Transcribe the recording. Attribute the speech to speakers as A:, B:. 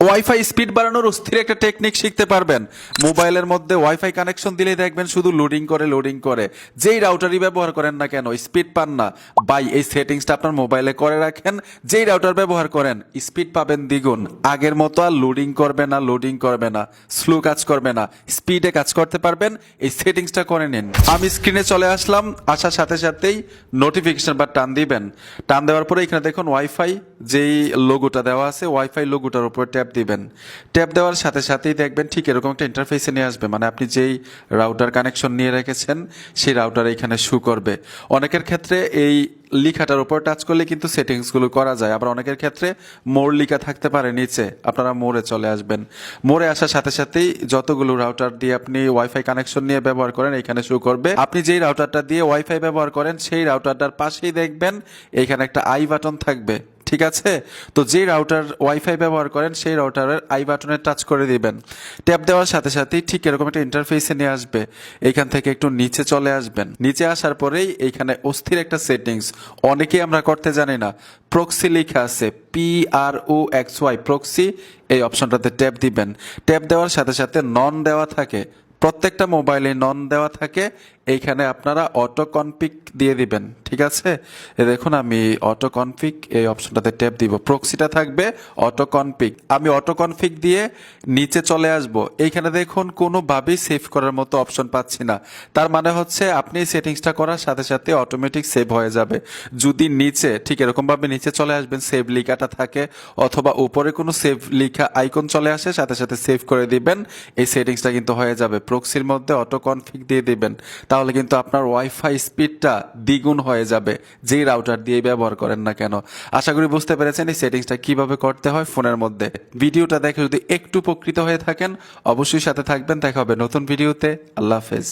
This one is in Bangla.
A: ওয়াইফাই স্পিড বাড়ানোর অস্থির একটা টেকনিক শিখতে পারবেন। মোবাইলের মধ্যে ওয়াইফাই কানেকশন দিলেই দেখবেন শুধু লোডিং করে। যেই রাউটারই ব্যবহার করেন না কেন স্পিড পান না। ভাই এই সেটিংসটা আপনার মোবাইলে করে রাখেন, যেই রাউটার ব্যবহার করেন স্পিড পাবেন দ্বিগুণ। আগের মতো আর লোডিং করবে না, স্লো কাজ করবে না, স্পিডে কাজ করতে পারবেন। এই সেটিংসটা করে নিন। আমি স্ক্রিনে চলে আসলাম, আসার সাথে সাথেই নোটিফিকেশন বা টান দিবেন। টান দেওয়ার পরে এখানে দেখুন ওয়াইফাই যেই লোগোটা দেওয়া আছে, ওয়াইফাই লোগোটার উপর ট্যাপ দিবেন। ট্যাপ দেওয়ার সাথে সাথেই দেখবেন ঠিক এরকম একটা ইন্টারফেসে নিয়ে আসবে, মানে আপনি যেই রাউটার কানেকশন নিয়ে রেখেছেন সেই রাউটার এখানে শু করবে। অনেকের ক্ষেত্রে এই লিখাটার উপর টাচ করলে কিন্তু সেটিংসগুলো করা যায়, আবার অনেকের ক্ষেত্রে মোর লিখা থাকতে পারে নিচে, আপনারা মোরে চলে আসবেন। মোরে আসার সাথে সাথেই যতগুলো রাউটার দিয়ে আপনি ওয়াইফাই কানেকশন নিয়ে ব্যবহার করেন এখানে শু করবে। আপনি যেই রাউটারটা দিয়ে ওয়াইফাই ব্যবহার করেন সেই রাউটারটার পাশেই দেখবেন এখানে একটা আই বাটন থাকবে, ঠিক আছে? তো যে রাউটার ওয়াইফাই ব্যবহার করেন সেই রাউটারের আই বাটনে টাচ করে দিবেন। ট্যাপ দেওয়ার সাথে সাথেই ঠিক এরকম একটা ইন্টারফেসে নিয়ে আসবে। এইখান থেকে একটু নিচে চলে আসবেন। নিচে আসার পরেই এইখানে অস্থির একটা সেটিংস, অনেকেই আমরা করতে জানি না। প্রক্সি লেখা আছে, PROXY প্রক্সি, এই অপশনটাতে ট্যাপ দিবেন। ট্যাপ দেওয়ার সাথে সাথে নন দেওয়া থাকে, প্রত্যেকটা মোবাইলে নন দেওয়া থাকে। এইখানে আপনারা অটো কনফিগ দিয়ে দিবেন, ঠিক আছে? দেখুন আমি অটো কনফিগ এই অপশনটাতে ট্যাপ দিব, প্রক্সিটা থাকবে অটো কনফিগ। আমি অটো কনফিগ দিয়ে নিচে চলে আসব। এইখানে দেখুন কোনোভাবেই সেভ করার মতো অপশন পাচ্ছি না। তার মানে হচ্ছে আপনি সেটিংসটা করার সাথে সাথে অটোমেটিক সেভ হয়ে যাবে। যদি নিচে ঠিক এরকমভাবে নিচে চলে আসবেন, সেভ লিখাটা থাকে, অথবা উপরে কোনো সেভ লিখা আইকন চলে আসে, সাথে সাথে সেভ করে দিবেন। এই সেটিংসটা কিন্তু হয়ে যাবে। প্রক্সির মধ্যে অটো কনফিগ দিয়ে দিবেন, তাহলে কিন্তু আপনার ওয়াইফাই স্পিডটা দ্বিগুণ হয়ে যাবে, যেই রাউটার দিয়ে ব্যবহার করেন না কেন। আশা করি বুঝতে পেরেছেন এই সেটিংসটা কিভাবে করতে হয় ফোনের মধ্যে। ভিডিওটা দেখে যদি একটু উপকৃত হয়ে থাকেন অবশ্যই সাথে থাকবেন। দেখা হবে নতুন ভিডিওতে। আল্লাহ হাফেজ।